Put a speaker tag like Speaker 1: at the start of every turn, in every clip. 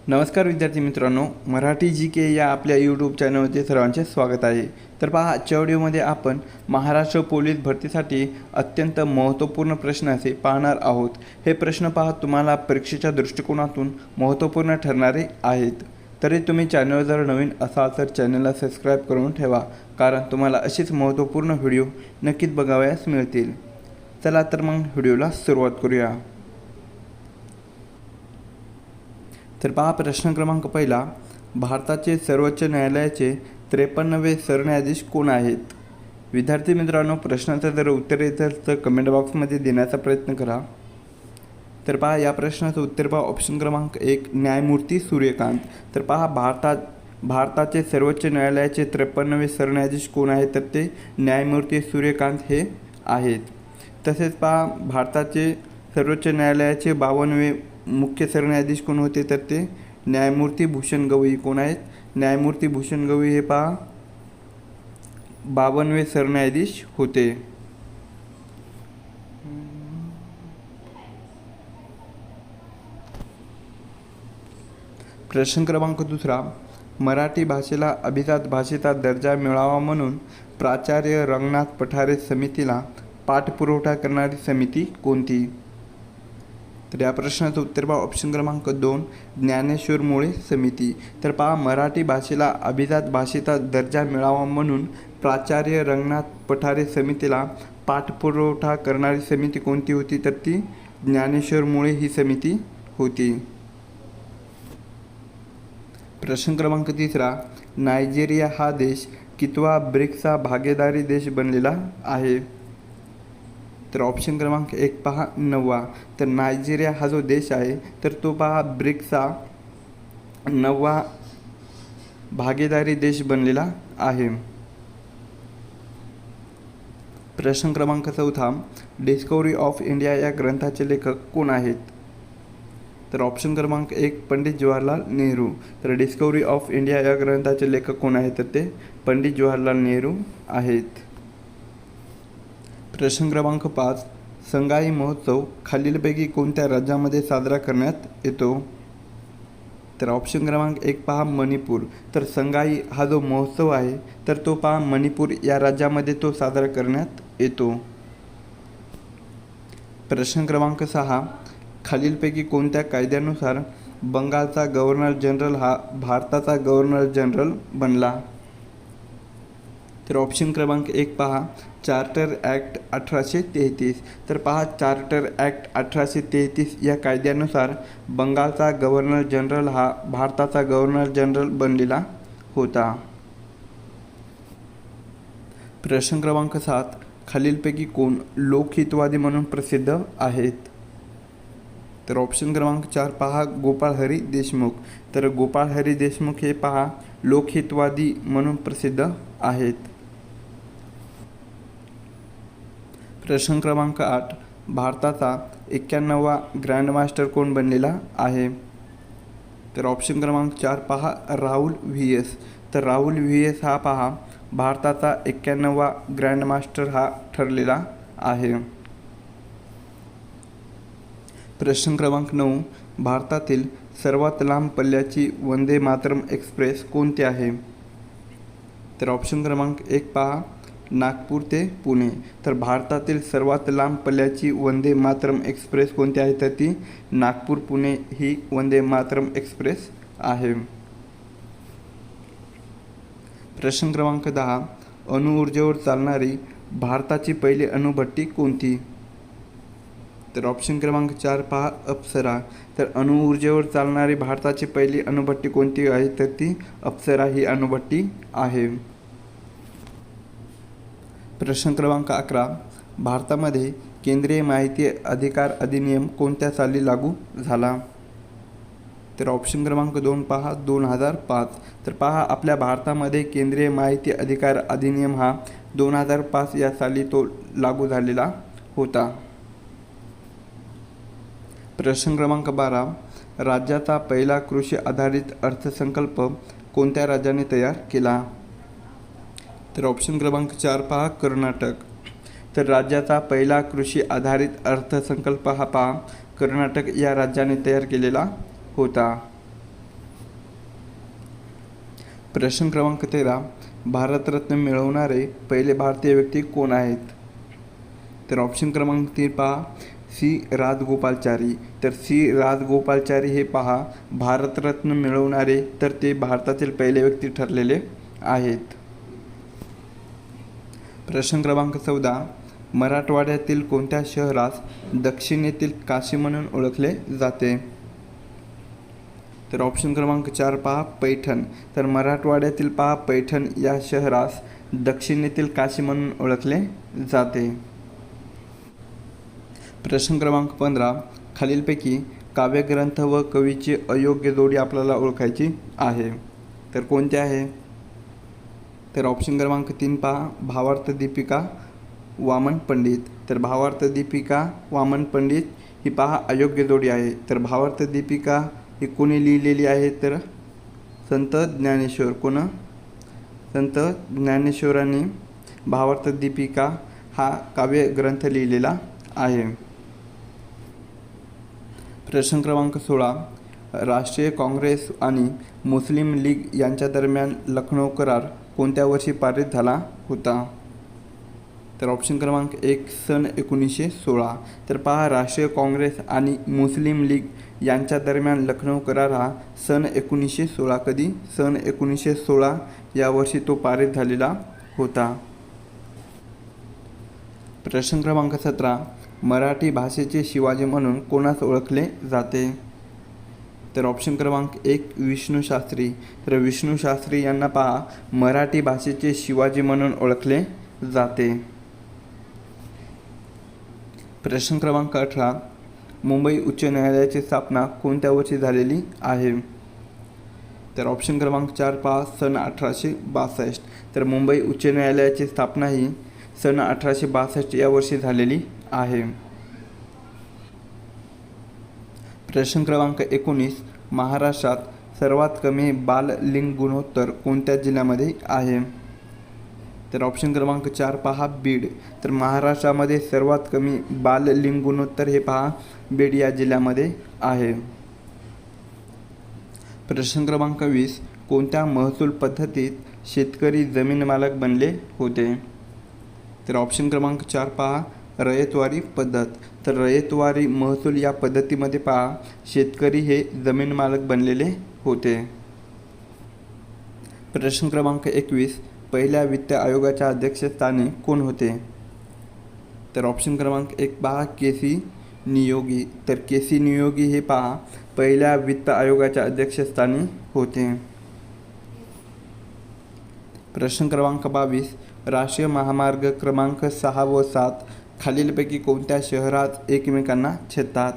Speaker 1: नमस्कार विद्यार्थी मित्रांनो, मराठी जी के या आपल्या यूट्यूब चॅनलवरती सर्वांचे स्वागत आहे. तर पहा, आजच्या व्हिडिओमध्ये आपण महाराष्ट्र पोलीस भरतीसाठी अत्यंत महत्त्वपूर्ण प्रश्न असे पाहणार आहोत. हे प्रश्न पहा तुम्हाला परीक्षेच्या दृष्टिकोनातून महत्त्वपूर्ण ठरणारे आहेत. तरी तुम्ही चॅनल जर नवीन असाल तर चॅनलला सबस्क्राईब करून ठेवा, कारण तुम्हाला अशीच महत्त्वपूर्ण व्हिडिओ नक्कीच बघावयास मिळतील. चला तर मग व्हिडिओला सुरुवात करूया. तर पहा, प्रश्न क्रमांक पहिला, भारताचे सर्वोच्च न्यायालयाचे 53वे सरन्यायाधीश कोण आहेत? विद्यार्थी मित्रांनो, प्रश्नाचं जर उत्तर येत असेल तर कमेंट बॉक्समध्ये देण्याचा प्रयत्न करा. तर पहा, या प्रश्नाचं उत्तर पहा ऑप्शन क्रमांक 1 न्यायमूर्ती सूर्यकांत. तर पहा, भारताचे सर्वोच्च न्यायालयाचे 53वे सरन्यायाधीश कोण आहेत? तर ते न्यायमूर्ती सूर्यकांत हे आहेत. तसेच पहा, भारताचे सर्वोच्च न्यायालयाचे 52वे मुख्य सरन्यायाधीश कोण होते? तर ते न्यायमूर्ती भूषण गवई. कोण आहेत? न्यायमूर्ती भूषण गवई हे पहा 52वे सरन्यायाधीश होते. प्रश्न क्रमांक दुसरा, मराठी भाषेला अभिजात भाषेचा दर्जा मिळावा म्हणून प्राचार्य रंगनाथ पठारे समितीला पाठपुरावा करणारी समिती कोणती? तर या प्रश्नाचं उत्तर पहा ऑप्शन क्रमांक 2 ज्ञानेश्वर मोळे समिती. तर पहा, मराठी भाषेला अभिजात भाषेचा दर्जा मिळावा म्हणून प्राचार्य रंगनाथ पठारे समितीला पाठपुरावा करणारी समिती कोणती होती? तर ती ज्ञानेश्वर मोळे ही समिती होती. प्रश्न क्रमांक तिसरा, नायजेरिया हा देश कितवा ब्रिक्सचा भागीदारी देश बनलेला आहे? तर ऑप्शन क्रमांक 1 पहा 9वा. तर नायजेरिया हा जो देश आहे तर तो पहा ब्रिक्सचा 9वा भागीदारी देश बनलेला आहे. प्रश्न क्रमांक 4, डिस्कवरी ऑफ इंडिया या ग्रंथाचे लेखक कोण आहेत? तर ऑप्शन क्रमांक 1 पंडित जवाहरलाल नेहरू. तर डिस्कवरी ऑफ इंडिया या ग्रंथाचे लेखक कोण आहेत? तर ते पंडित जवाहरलाल नेहरू आहेत. प्रश्न क्रमांक 5, संगाई महोत्सव खालीलपैकी कोणत्या राज्यामध्ये साजरा करण्यात येतो? तर ऑप्शन क्रमांक 1 पहा मणिपूर. तर संगाई हा जो महोत्सव आहे तर तो पहा मणिपूर या राज्यामध्ये तो साजरा करण्यात येतो. प्रश्न क्रमांक 6, खालीलपैकी कोणत्या कायद्यानुसार बंगालचा गव्हर्नर जनरल हा भारताचा गव्हर्नर जनरल बनला? तर ऑप्शन क्रमांक 1 पहा चार्टर ॲक्ट 1833. तर पहा, चार्टर ॲक्ट 1833 या कायद्यानुसार बंगालचा गव्हर्नर जनरल हा भारताचा गव्हर्नर जनरल बनलेला होता. प्रश्न क्रमांक 7, खालीलपैकी कोण लोकहितवादी म्हणून प्रसिद्ध आहेत? तर ऑप्शन क्रमांक 4 पहा गोपाळ हरी देशमुख. तर गोपाळ हरी देशमुख हे पहा लोकहितवादी म्हणून प्रसिद्ध आहेत. प्रश्न क्रमांक 8, भारताचा 91वा ग्रँडमास्टर कोण बनलेला आहे? तर ऑप्शन क्रमांक 4 पहा राहुल व्ही.एस. तर राहुल व्ही.एस हा पहा भारताचा 91वा ग्रँडमास्टर हा ठरलेला आहे. प्रश्न क्रमांक 9, भारतातील सर्वात लांब पल्ल्याची वंदे मातरम एक्सप्रेस कोणती आहे? तर ऑप्शन क्रमांक 1 पहा नागपूर ते पुणे. तर भारतातील सर्वात लांब पल्ल्याची वंदे मातरम एक्सप्रेस कोणती आहे? तर ती नागपूर पुणे ही वंदे मातरम एक्सप्रेस आहे. प्रश्न क्रमांक 10, अणुऊर्जेवर चालणारी भारताची पहिली अणुभट्टी कोणती? तर ऑप्शन क्रमांक 4 पहा अप्सरा. तर अणुऊर्जेवर चालणारी भारताची पहिली अणुभट्टी कोणती आहे? तर ती अप्सरा ही अणुभट्टी आहे. प्रश्न क्रमांक 11, भारतामध्ये केंद्रीय माहिती अधिकार अधिनियम कोणत्या साली लागू झाला? तर ऑप्शन क्रमांक 2 पहा 2005. तर पहा, आपल्या भारतामध्ये केंद्रीय माहिती अधिकार अधिनियम हा 2005 या साली तो लागू झालेला होता. प्रश्न क्रमांक 12, राज्याचा पहिला कृषी आधारित अर्थसंकल्प कोणत्या राज्याने तयार केला? तर ऑप्शन क्रमांक 4 पहा कर्नाटक. तर राज्याचा पहिला कृषी आधारित अर्थसंकल्प हा पहा कर्नाटक या राज्याने तयार केलेला होता. प्रश्न क्रमांक 13, भारतरत्न मिळवणारे पहिले भारतीय व्यक्ती कोण आहेत? तर ऑप्शन क्रमांक 3 पहा, सी राजगोपालाचारी. तर सी राजगोपालाचारी हे पहा भारतरत्न मिळवणारे तर ते भारतातील पहिले व्यक्ती ठरलेले आहेत. प्रश्न क्रमांक 14, मराठवाड्यातील कोणत्या शहरास दक्षिणेतील काशी म्हणून ओळखले जाते? तर ऑप्शन क्रमांक 4 पहा, पैठण. तर मराठवाड्यातील पहा पैठण या शहरास दक्षिणेतील काशी म्हणून ओळखले जाते. प्रश्न क्रमांक 15, खालीलपैकी काव्यग्रंथ व कवीची अयोग्य जोडी आपल्याला ओळखायची आहे. तर कोणते आहे? तर ऑप्शन क्रमांक 3 पहा, भावार्थ दीपिका वामन पंडित. तर भावार्थ दीपिका वामन पंडित ही पहा अयोग्य जोडी आहे. तर भावार्थ दीपिका ही कोणी लिहिलेली आहे? तर संत ज्ञानेश्वर. कोण? संत ज्ञानेश्वरांनी भावार्थ दीपिका हा काव्यग्रंथ लिहिलेला आहे. प्रश्न क्रमांक 16, राष्ट्रीय काँग्रेस आणि मुस्लिम लीग यांच्या दरम्यान लखनौ करार कोणत्या वर्षी पारित झाला होता? तर ऑप्शन क्रमांक 1 सन 1916. तर पहा राष्ट्रीय काँग्रेस आणि मुस्लिम लीग यांच्या दरम्यान लखनौ करार हा सन 1916 कधी? सन 1916 या वर्षी तो पारित झालेला होता. प्रश्न क्रमांक 17, मराठी भाषेचे शिवाजी म्हणून कोणास ओळखले जाते? तर ऑप्शन क्रमांक 1 विष्णू शास्त्री. तर विष्णू शास्त्री यांना पहा मराठी भाषेचे शिवाजी म्हणून ओळखले जाते. प्रश्न क्रमांक 18, मुंबई उच्च न्यायालयाची स्थापना कोणत्या वर्षी झालेली आहे? तर ऑप्शन क्रमांक 4 पहा, सन 1862. तर मुंबई उच्च न्यायालयाची स्थापना ही सन 1862 या वर्षी झालेली आहे. प्रश्न क्रमांक 19, महाराष्ट्रात सर्वात कमी बाल लिंग गुणोत्तर कोणत्या जिल्ह्यामध्ये आहे? तर ऑप्शन क्रमांक 4 पहा, बीड. तर महाराष्ट्रामध्ये सर्वात कमी बाल लिंग गुणोत्तर हे पहा बीड या जिल्ह्यामध्ये आहे. प्रश्न क्रमांक 20, कोणत्या महसूल पद्धतीत शेतकरी जमीन मालक बनले होते? तर ऑप्शन क्रमांक 4 पहा, रयतवारी पद्धत. तर रयतवारी महसूल या पद्धतीमध्ये पहा शेतकरी हे जमीन मालक बनलेले होते. प्रश्न क्रमांक 21, पहिल्या वित्त आयोगाच्या अध्यक्षस्थानी कोण होते? तर ऑप्शन क्रमांक 1 पहा, के.सी. नियोगी. तर के.सी. नियोगी हे पहा पहिल्या वित्त आयोगाच्या अध्यक्षस्थानी होते. प्रश्न क्रमांक 22, राष्ट्रीय महामार्ग क्रमांक 6 व 7 खालीलपैकी कोणत्या शहरात एकमेकांना छेदतात?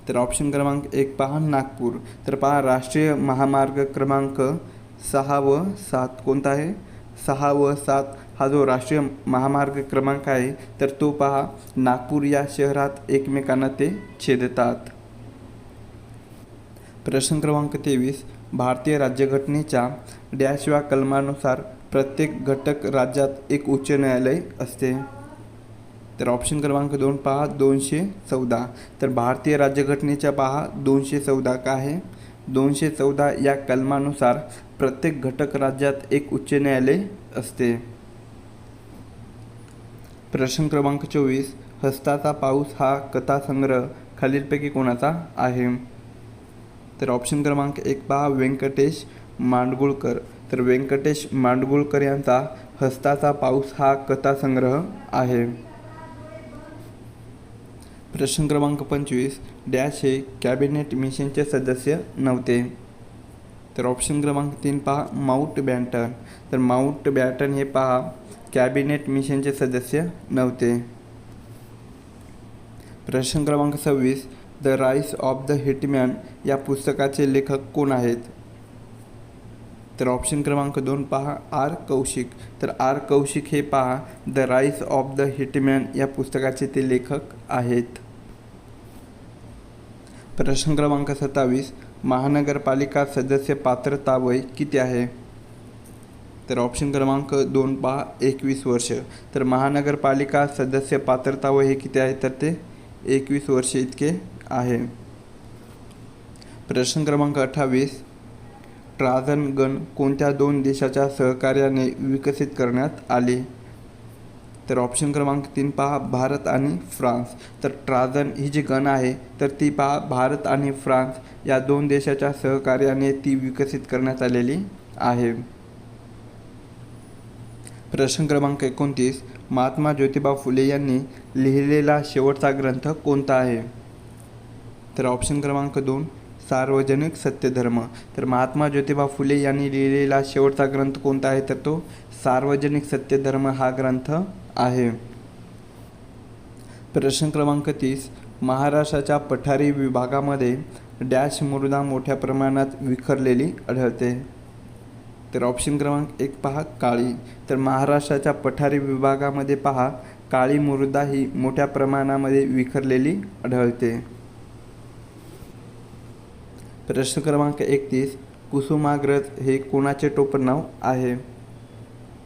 Speaker 1: तर ऑप्शन क्रमांक 1 पहा, नागपूर. तर पहा राष्ट्रीय महामार्ग क्रमांक 6 व 7 कोणता आहे? 6 व 7 हा जो राष्ट्रीय महामार्ग क्रमांक आहे तर तो पहा नागपूर या शहरात एकमेकांना ते छेदतात. प्रश्न क्रमांक 23, भारतीय राज्यघटनेच्या डॅश या कलमानुसार प्रत्येक घटक राज्यात एक उच्च न्यायालय असते? तर ऑप्शन क्रमांक 2 पहा, 214. तर भारतीय राज्यघटनेच्या पहा 214 काय आहे? 214 या कलमानुसार प्रत्येक घटक राज्यात एक उच्च न्यायालय असते. प्रश्न क्रमांक 24, हस्ताचा पाऊस हा कथासंग्रह खालीलपैकी कोणाचा आहे? तर ऑप्शन क्रमांक 1 पहा, व्यंकटेश माडगूळकर. तर व्यंकटेश माडगूळकर यांचा हस्ताचा पाऊस हा कथासंग्रह आहे. प्रश्न क्रमांक 25, डॅश हे कॅबिनेट मिशनचे सदस्य नव्हते? तर ऑप्शन क्रमांक 3 पहा, माउंट बॅटन. तर माउंट बॅटन हे पहा कॅबिनेट मिशनचे सदस्य नव्हते. प्रश्न क्रमांक 26, the rice of the hitman या पुस्तकाचे लेखक कोण आहेत? तर ऑप्शन क्रमांक 2 पहा, आर कौशिक. तर आर कौशिक हे पहा the rice of the hitman या पुस्तकाचे ते लेखक आहेत. प्रश्न क्रमांक 27, महानगरपालिका सदस्य पात्रता वय किती आहे? तर ऑप्शन क्रमांक 2 पहा, 21 वर्ष. तर महानगरपालिका सदस्य पात्रता वय हे किती आहे? तर ते 21 वर्ष इतके आहे. प्रश्न क्रमांक 28, ट्राजन गन कोणत्या 2 देशाच्या सहकार्याने विकसित करण्यात आले? तर ऑप्शन क्रमांक 3 पहा भारत आणि फ्रान्स. तर ट्राजन ही जी गन आहे तर ती पहा भारत आणि फ्रान्स या 2 देशाच्या सहकार्याने ती विकसित करण्यात आलेली आहे. प्रश्न क्रमांक 29 महात्मा ज्योतिबा फुले यांनी लिहिलेला शेवटचा ग्रंथ कोणता आहे? तर ऑप्शन क्रमांक 2 सार्वजनिक सत्यधर्म. तर महात्मा ज्योतिबा फुले यांनी लिहिलेला शेवटचा ग्रंथ कोणता आहे? तर तो सार्वजनिक सत्यधर्म हा ग्रंथ आहे. प्रश्न क्रमांक 30 महाराष्ट्राच्या पठारी विभागामध्ये डॅश मृदा मोठ्या प्रमाणात विखरलेली आढळते. तर ऑप्शन क्रमांक 1 पहा काळी. तर महाराष्ट्राच्या पठारी विभागामध्ये पहा काळी मृदा ही मोठ्या प्रमाणामध्ये विखरलेली आढळते. प्रश्न क्रमांक 31 कुसुमाग्रज हे कोणाचे टोपणनाव आहे?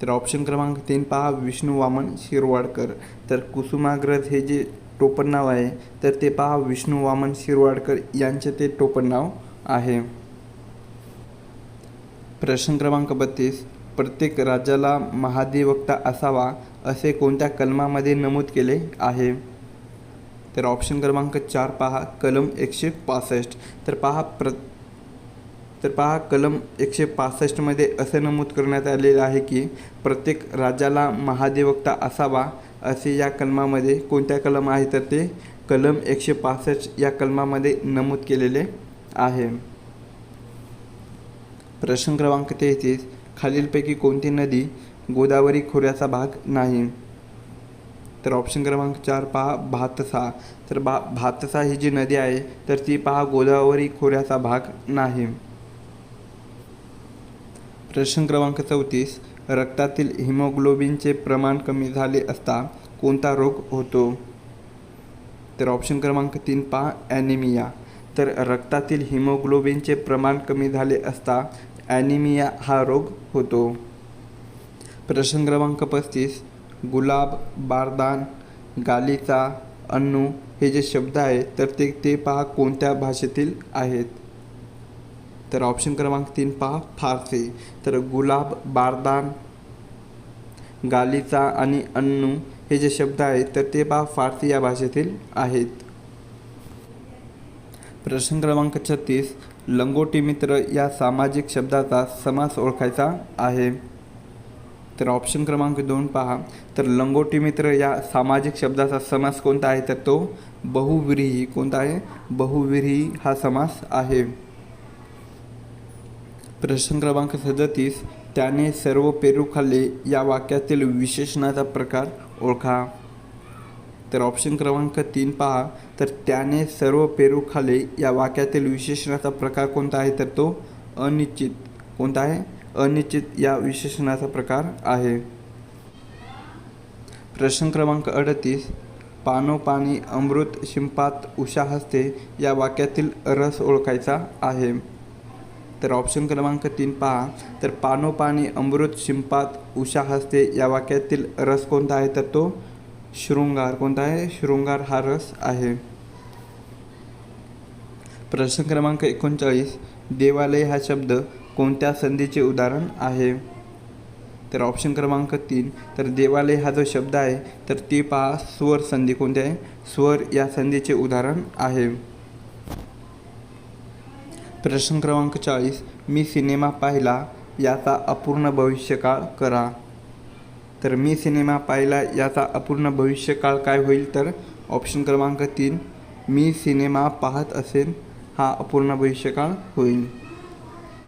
Speaker 1: तर ऑप्शन क्रमांक 3 पहा विष्णू वामन शिरवाडकर. तर कुसुमाग्रज हे जे टोपणनाव आहे तर ते पहा विष्णू वामन शिरवाडकर यांचे ते टोपणनाव आहे. प्रश्न क्रमांक 32 प्रत्येक राज्याला महाधिवक्ता असावा असे कोणत्या कलमामध्ये नमूद केले आहे? तर ऑप्शन क्रमांक 4 पहा कलम 165. तर पहा कलम 165 मध्ये असे नमूद करण्यात आलेले आहे की प्रत्येक राज्याला महाधिवक्ता असावा असे या कलमामध्ये कोणत्या कलम आहे? तर ते कलम 165 या कलमामध्ये नमूद केलेले आहे. प्रश्न क्रमांक 33 खालीलपैकी कोणती नदी गोदावरी खोऱ्याचा भाग नाही? तर ऑप्शन क्रमांक 4 पहा भातसा. तर भातसा ही जी नदी आहे तर ती पहा गोदावरी खोऱ्याचा भाग नाही. प्रश्न क्रमांक 34 रक्तातील हिमोग्लोबिनचे प्रमाण कमी झाले असता कोणता रोग होतो? तर ऑप्शन क्रमांक 3 पहा ॲनिमिया. तर रक्तातील हिमोग्लोबिनचे प्रमाण कमी झाले असता ॲनिमिया हा रोग होतो. प्रश्न क्रमांक 35 गुलाब, बारदान, गालिचा, अन्नू हे जे शब्द आहेत तर ते पहा कोणत्या भाषेतील आहेत? तर ऑप्शन क्रमांक 3 पहा फारसी. तर गुलाब, बारदान, गालिचा आणि अन्नू हे जे शब्द आहेत तर ते पहा फारसी या भाषेतील आहेत. प्रश्न क्रमांक 36 लंगोटी मित्र या सामाजिक शब्दाचा समास ओळखायचा आहे. तर ऑप्शन क्रमांक 2 पहा तर लंगोटी मित्र या सामाजिक शब्दाचा समास कोणता आहे? तर तो बहुव्रीही. कोणता आहे? बहुव्रीही हा समास आहे. प्रश्न क्रमांक 37 त्याने सर्व पेरू खाल्ले या वाक्यातील विशेषणाचा प्रकार ओळखा. तर ऑप्शन क्रमांक 3 पहा तर त्याने सर्व पेरू खाल्ले या वाक्यातील विशेषणाचा प्रकार कोणता आहे? तर तो अनिश्चित. कोणता आहे? अनिश्चित या विशेषणाचा प्रकार आहे. प्रश्न क्रमांक 38 पानोपानी अमृत शिंपात उषा हसते या वाक्यातील रस ओळखायचा आहे. तर ऑप्शन क्रमांक 3 पहा तर पानोपानी अमृत शिंपात उषा हसते या वाक्यातील रस कोणता आहे? तर तो शृंगार. कोणता आहे? शृंगार हा रस आहे. प्रश्न क्रमांक 39 देवालय हा शब्द कोणत्या संधीचे उदाहरण आहे? तर ऑप्शन क्रमांक 3 तर देवालय हा जो शब्द आहे तर ती पहा स्वर संधी. कोणते आहे? स्वर या संधीचे उदाहरण आहे. प्रश्न क्रमांक 40 मी सिनेमा पाहिला याचा अपूर्ण भविष्यकाळ करा. तर मी सिनेमा पाहिला याचा अपूर्ण भविष्यकाळ काय होईल? तर ऑप्शन क्रमांक 3 मी सिनेमा पाहत असेन हा अपूर्ण भविष्यकाळ होईल.